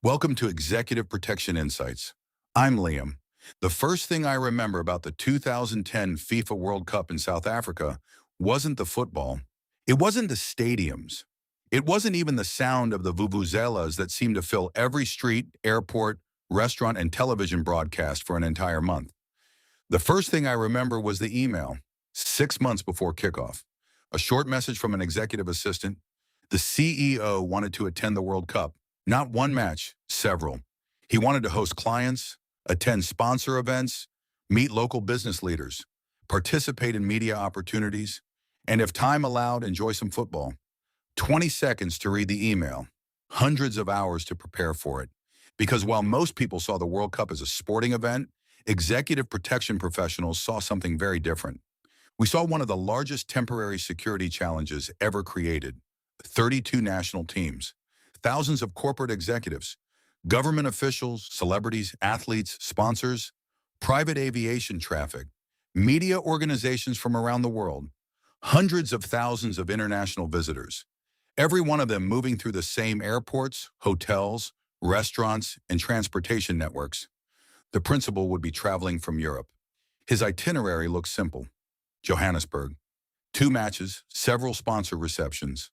Welcome to Executive Protection Insights. I'm Liam. The first thing I remember about the 2010 FIFA World Cup in South Africa wasn't the football. It wasn't the stadiums. It wasn't even the sound of the vuvuzelas that seemed to fill every street, airport, restaurant, and television broadcast for an entire month. The first thing I remember was the email, 6 months before kickoff. A short message from an executive assistant. The CEO wanted to attend the World Cup. Not one match, several. He wanted to host clients, attend sponsor events, meet local business leaders, participate in media opportunities, and if time allowed, enjoy some football. 20 seconds to read the email, hundreds of hours to prepare for it. Because while most people saw the World Cup as a sporting event, executive protection professionals saw something very different. We saw one of the largest temporary security challenges ever created: 32 national teams, thousands of corporate executives, government officials, celebrities, athletes, sponsors, private aviation traffic, media organizations from around the world, hundreds of thousands of international visitors, every one of them moving through the same airports, hotels, restaurants, and transportation networks. The principal would be traveling from Europe. His itinerary looked simple: Johannesburg, 2 matches, several sponsor receptions,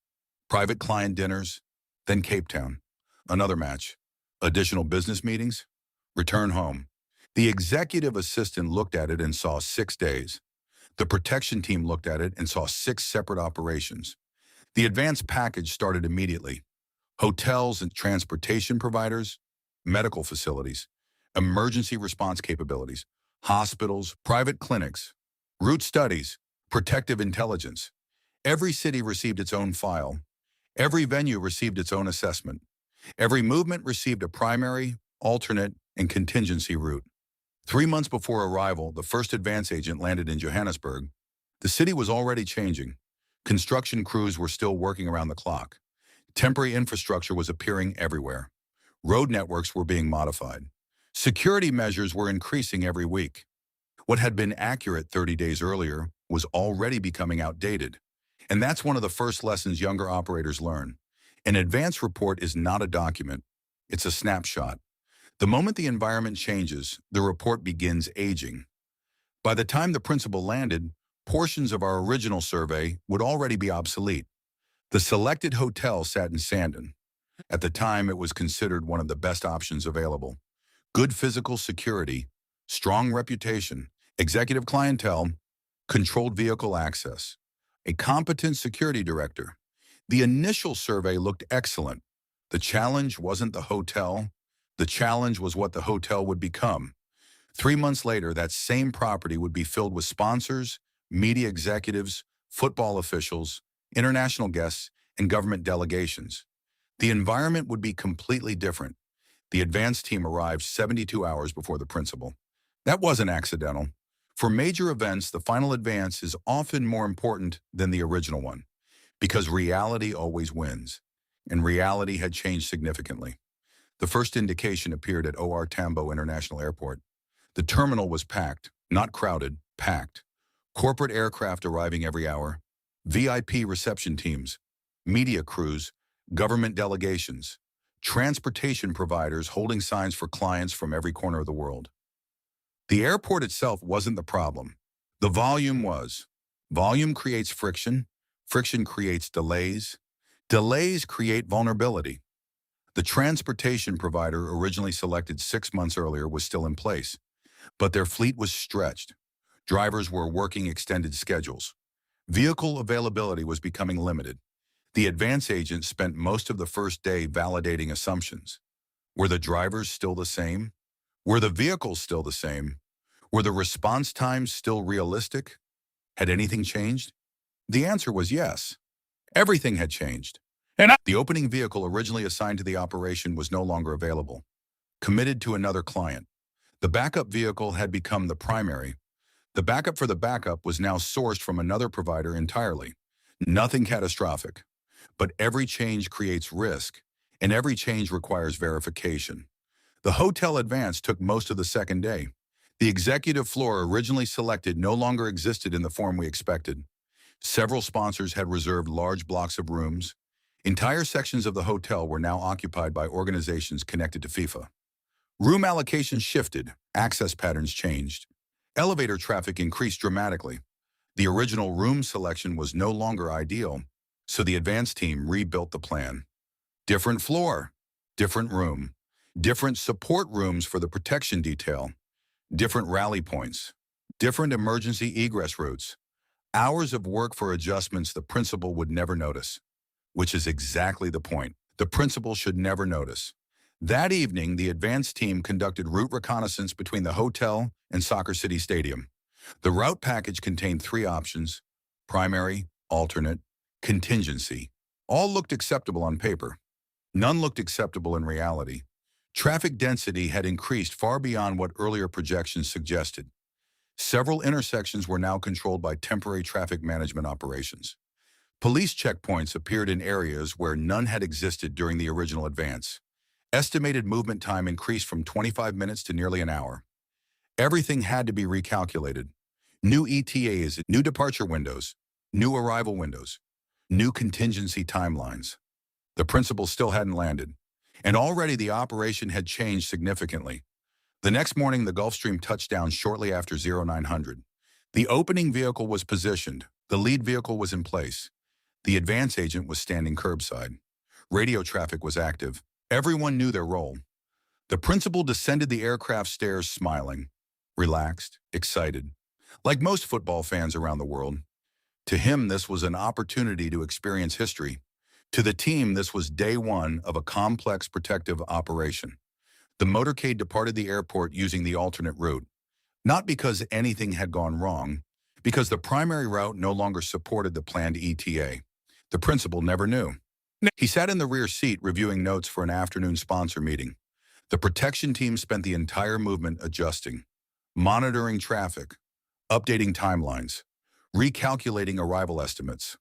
private client dinners, then Cape Town, another match, additional business meetings, return home. The executive assistant looked at it and saw 6 days. The protection team looked at it and saw 6 separate operations. The advanced package started immediately: hotels and transportation providers, medical facilities, emergency response capabilities, hospitals, private clinics, route studies, protective intelligence. Every city received its own file. Every venue received its own assessment. Every movement received a primary, alternate, and contingency route. 3 months before arrival, the first advance agent landed in Johannesburg. The city was already changing. Construction crews were still working around the clock. Temporary infrastructure was appearing everywhere. Road networks were being modified. Security measures were increasing every week. What had been accurate 30 days earlier was already becoming outdated. And that's one of the first lessons younger operators learn. An advance report is not a document. It's a snapshot. The moment the environment changes, the report begins aging. By the time the principal landed, portions of our original survey would already be obsolete. The selected hotel sat in Sandton. At the time, it was considered one of the best options available. Good physical security, strong reputation, executive clientele, controlled vehicle access, a competent security director. The initial survey looked excellent. The challenge wasn't the hotel. The challenge was what the hotel would become. 3 months later, that same property would be filled with sponsors, media executives, football officials, international guests, and government delegations. The environment would be completely different. The advance team arrived 72 hours before the principal. That wasn't accidental. For major events, the final advance is often more important than the original one, because reality always wins, and reality had changed significantly. The first indication appeared at OR Tambo International Airport. The terminal was packed, not crowded, packed. Corporate aircraft arriving every hour, VIP reception teams, media crews, government delegations, transportation providers holding signs for clients from every corner of the world. The airport itself wasn't the problem. The volume was. Volume creates friction. Friction creates delays. Delays create vulnerability. The transportation provider originally selected 6 months earlier was still in place, but their fleet was stretched. Drivers were working extended schedules. Vehicle availability was becoming limited. The advance agent spent most of the first day validating assumptions. Were the drivers still the same? Were the vehicles still the same? Were the response times still realistic? Had anything changed? The answer was yes. Everything had changed. The opening vehicle originally assigned to the operation was no longer available, committed to another client. The backup vehicle had become the primary. The backup for the backup was now sourced from another provider entirely. Nothing catastrophic, but every change creates risk, and every change requires verification. The hotel advance took most of the second day. The executive floor originally selected no longer existed in the form we expected. Several sponsors had reserved large blocks of rooms. Entire sections of the hotel were now occupied by organizations connected to FIFA. Room allocation shifted, access patterns changed. Elevator traffic increased dramatically. The original room selection was no longer ideal, so the advance team rebuilt the plan. Different floor, different room, different support rooms for the protection detail, different rally points, different emergency egress routes. Hours of work for adjustments the principal would never notice, which is exactly the point. The principal should never notice. That evening, the advance team conducted route reconnaissance between the hotel and Soccer City Stadium. The route package contained 3 options: primary, alternate, contingency. All looked acceptable on paper. None looked acceptable in reality. Traffic density had increased far beyond what earlier projections suggested. Several intersections were now controlled by temporary traffic management operations. Police checkpoints appeared in areas where none had existed during the original advance. Estimated movement time increased from 25 minutes to nearly an hour. Everything had to be recalculated. New ETAs, new departure windows, new arrival windows, new contingency timelines. The principal still hadn't landed, and already the operation had changed significantly. The next morning, the Gulfstream touched down shortly after 0900. The opening vehicle was positioned. The lead vehicle was in place. The advance agent was standing curbside. Radio traffic was active. Everyone knew their role. The principal descended the aircraft stairs smiling, relaxed, excited, like most football fans around the world. To him, this was an opportunity to experience history. To the team, this was day one of a complex protective operation. The motorcade departed the airport using the alternate route, not because anything had gone wrong, because the primary route no longer supported the planned ETA. The principal never knew. He sat in the rear seat reviewing notes for an afternoon sponsor meeting. The protection team spent the entire movement adjusting, monitoring traffic, updating timelines, recalculating arrival estimates.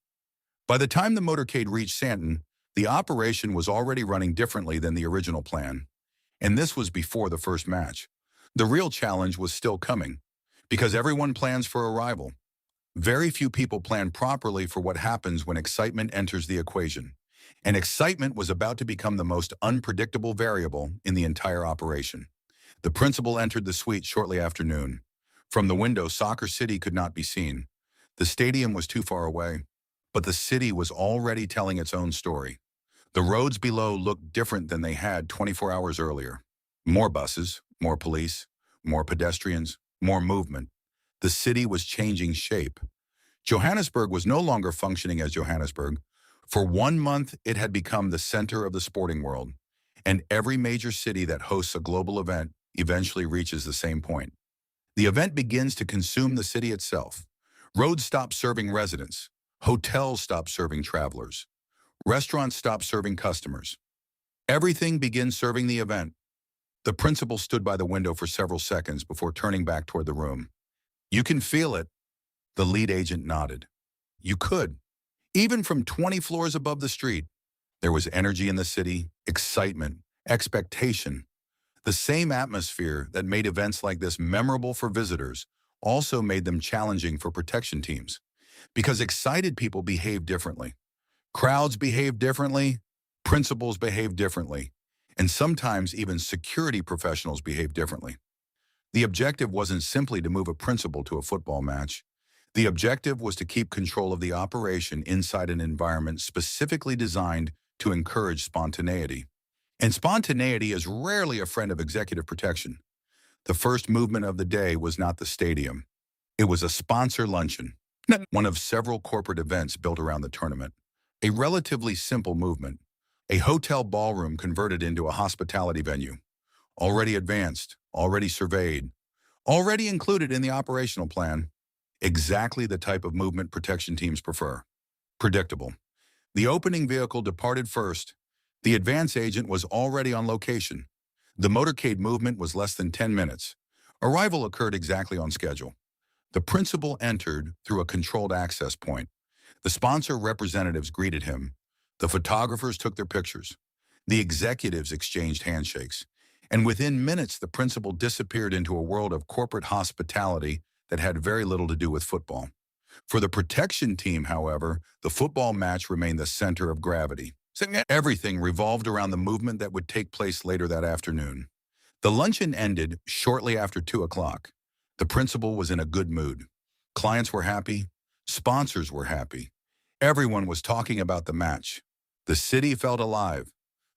By the time the motorcade reached Santon, the operation was already running differently than the original plan. And this was before the first match. The real challenge was still coming, because everyone plans for arrival. Very few people plan properly for what happens when excitement enters the equation. And excitement was about to become the most unpredictable variable in the entire operation. The principal entered the suite shortly after noon. From the window, Soccer City could not be seen. The stadium was too far away, but the city was already telling its own story. The roads below looked different than they had 24 hours earlier. More buses, more police, more pedestrians, more movement. The city was changing shape. Johannesburg was no longer functioning as Johannesburg. For 1 month, it had become the center of the sporting world, and every major city that hosts a global event eventually reaches the same point. The event begins to consume the city itself. Roads stop serving residents. Hotels stop serving travelers. Restaurants stop serving customers. Everything begins serving the event. The principal stood by the window for several seconds before turning back toward the room. "You can feel it." The lead agent nodded. "You could. Even from 20 floors above the street." There was energy in the city, excitement, expectation. The same atmosphere that made events like this memorable for visitors also made them challenging for protection teams, because excited people behave differently. Crowds behave differently, principals behave differently, and sometimes even security professionals behave differently. The objective wasn't simply to move a principal to a football match. The objective was to keep control of the operation inside an environment specifically designed to encourage spontaneity. And spontaneity is rarely a friend of executive protection. The first movement of the day was not the stadium. It was a sponsor luncheon, one of several corporate events built around the tournament. A relatively simple movement, a hotel ballroom converted into a hospitality venue, already advanced, already surveyed, already included in the operational plan. Exactly the type of movement protection teams prefer. Predictable. The opening vehicle departed first. The advance agent was already on location. The motorcade movement was less than 10 minutes. Arrival occurred exactly on schedule. The principal entered through a controlled access point. The sponsor representatives greeted him. The photographers took their pictures. The executives exchanged handshakes. And within minutes, the principal disappeared into a world of corporate hospitality that had very little to do with football. For the protection team, however, the football match remained the center of gravity. Everything revolved around the movement that would take place later that afternoon. The luncheon ended shortly after 2 o'clock. The principal was in a good mood. Clients were happy. Sponsors were happy. Everyone was talking about the match. The city felt alive.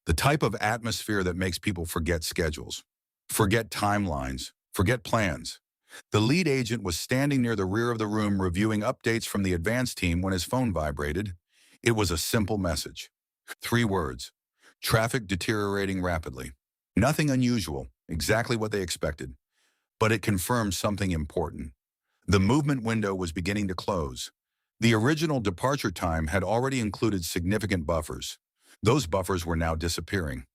The type of atmosphere that makes people forget schedules, forget timelines, forget plans. The lead agent was standing near the rear of the room reviewing updates from the advance team when his phone vibrated. It was a simple message. 3 words. Traffic deteriorating rapidly. Nothing unusual, exactly what they expected. But it confirmed something important. The movement window was beginning to close. The original departure time had already included significant buffers. Those buffers were now disappearing.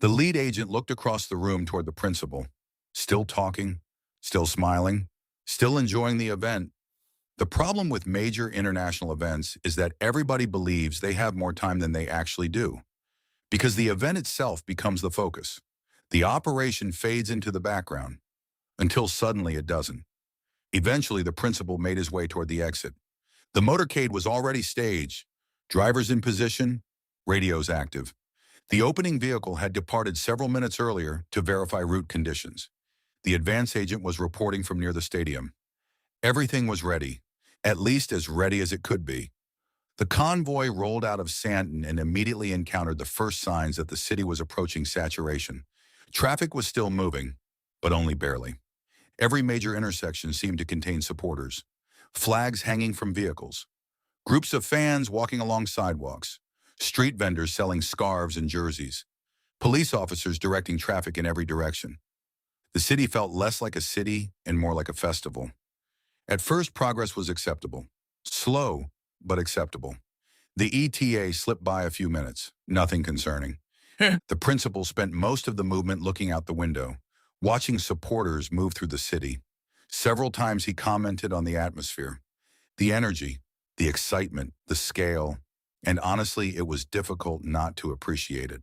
The lead agent looked across the room toward the principal. Still talking, still smiling, still enjoying the event. The problem with major international events is that everybody believes they have more time than they actually do, because the event itself becomes the focus. The operation fades into the background, until suddenly it doesn't. Eventually, the principal made his way toward the exit. The motorcade was already staged, drivers in position, radios active. The opening vehicle had departed several minutes earlier to verify route conditions. The advance agent was reporting from near the stadium. Everything was ready, at least as ready as it could be. The convoy rolled out of Santon and immediately encountered the first signs that the city was approaching saturation. Traffic was still moving, but only barely. Every major intersection seemed to contain supporters, flags hanging from vehicles, groups of fans walking along sidewalks, street vendors selling scarves and jerseys, police officers directing traffic in every direction. The city felt less like a city and more like a festival. At first, progress was acceptable. Slow, but acceptable. The ETA slipped by a few minutes, nothing concerning. The principal spent most of the movement looking out the window, watching supporters move through the city. Several times he commented on the atmosphere, the energy, the excitement, the scale, and honestly, it was difficult not to appreciate it.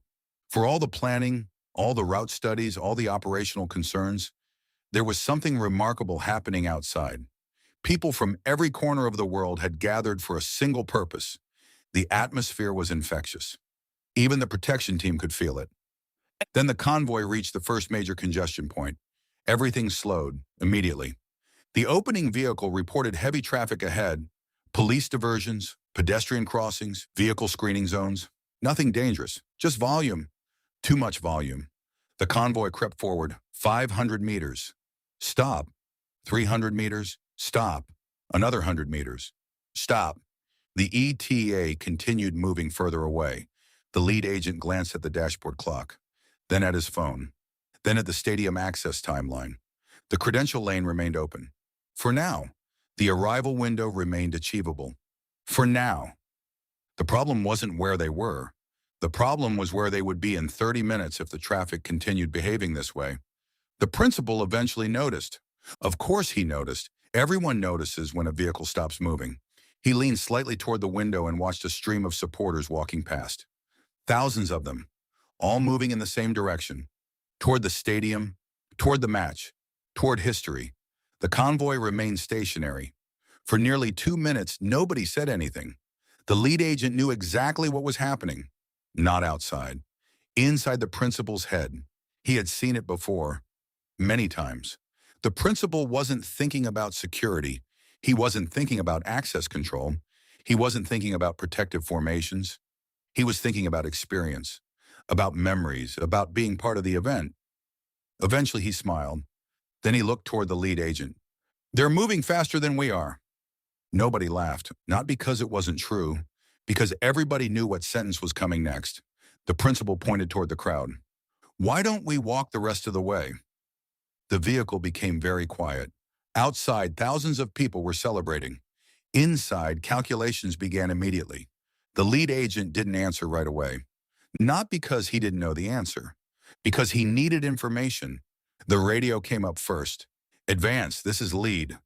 For all the planning, all the route studies, all the operational concerns, there was something remarkable happening outside. People from every corner of the world had gathered for a single purpose. The atmosphere was infectious. Even the protection team could feel it. Then the convoy reached the first major congestion point. Everything slowed immediately. The opening vehicle reported heavy traffic ahead, police diversions, pedestrian crossings, vehicle screening zones. Nothing dangerous, just volume. Too much volume. The convoy crept forward 500 meters. Stop. 300 meters. Stop. Another 100 meters. Stop. The ETA continued moving further away. The lead agent glanced at the dashboard clock, then at his phone, then at the stadium access timeline. The credential lane remained open. For now, the arrival window remained achievable. For now. The problem wasn't where they were. The problem was where they would be in 30 minutes if the traffic continued behaving this way. The principal eventually noticed. Of course he noticed. Everyone notices when a vehicle stops moving. He leaned slightly toward the window and watched a stream of supporters walking past. Thousands of them, all moving in the same direction, toward the stadium, toward the match, toward history. The convoy remained stationary. For nearly 2 minutes, nobody said anything. The lead agent knew exactly what was happening. Not outside. Inside the principal's head. He had seen it before, many times. The principal wasn't thinking about security. He wasn't thinking about access control. He wasn't thinking about protective formations. He was thinking about experience, about memories, about being part of the event. Eventually he smiled. Then he looked toward the lead agent. They're moving faster than we are. Nobody laughed, not because it wasn't true, because everybody knew what sentence was coming next. The principal pointed toward the crowd. Why don't we walk the rest of the way? The vehicle became very quiet. Outside, thousands of people were celebrating. Inside, calculations began immediately. The lead agent didn't answer right away. Not because he didn't know the answer, because he needed information. The radio came up first. Advance, this is lead.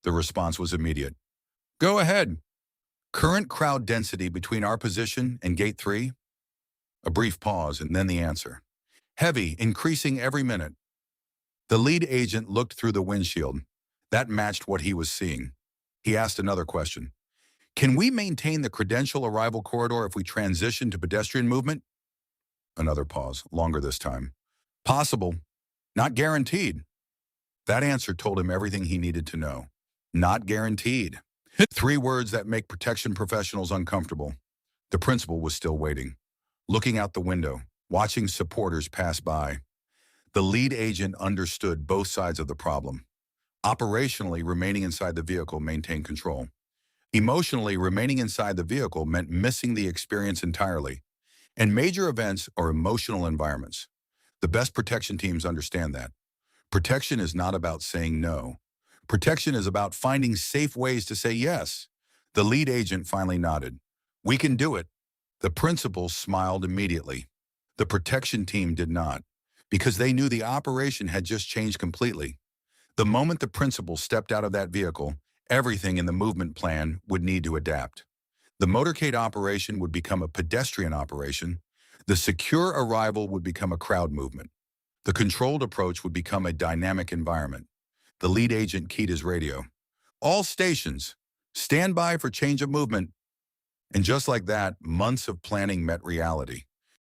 The response was immediate. Go ahead. Current crowd density between our position and gate 3? A brief pause and then the answer. Heavy, increasing every minute. The lead agent looked through the windshield. That matched what he was seeing. He asked another question. Can we maintain the credential arrival corridor if we transition to pedestrian movement? Another pause, longer this time. Possible, not guaranteed. That answer told him everything he needed to know. Not guaranteed. Three words that make protection professionals uncomfortable. The principal was still waiting, looking out the window, watching supporters pass by. The lead agent understood both sides of the problem. Operationally, remaining inside the vehicle maintained control. Emotionally, remaining inside the vehicle meant missing the experience entirely. And major events are emotional environments. The best protection teams understand that. Protection is not about saying no. Protection is about finding safe ways to say yes. The lead agent finally nodded. We can do it. The principal smiled immediately. The protection team did not, because they knew the operation had just changed completely. The moment the principal stepped out of that vehicle, everything in the movement plan would need to adapt. The motorcade operation would become a pedestrian operation. The secure arrival would become a crowd movement. The controlled approach would become a dynamic environment. The lead agent keyed his radio. All stations, stand by for change of movement. And just like that, months of planning met reality.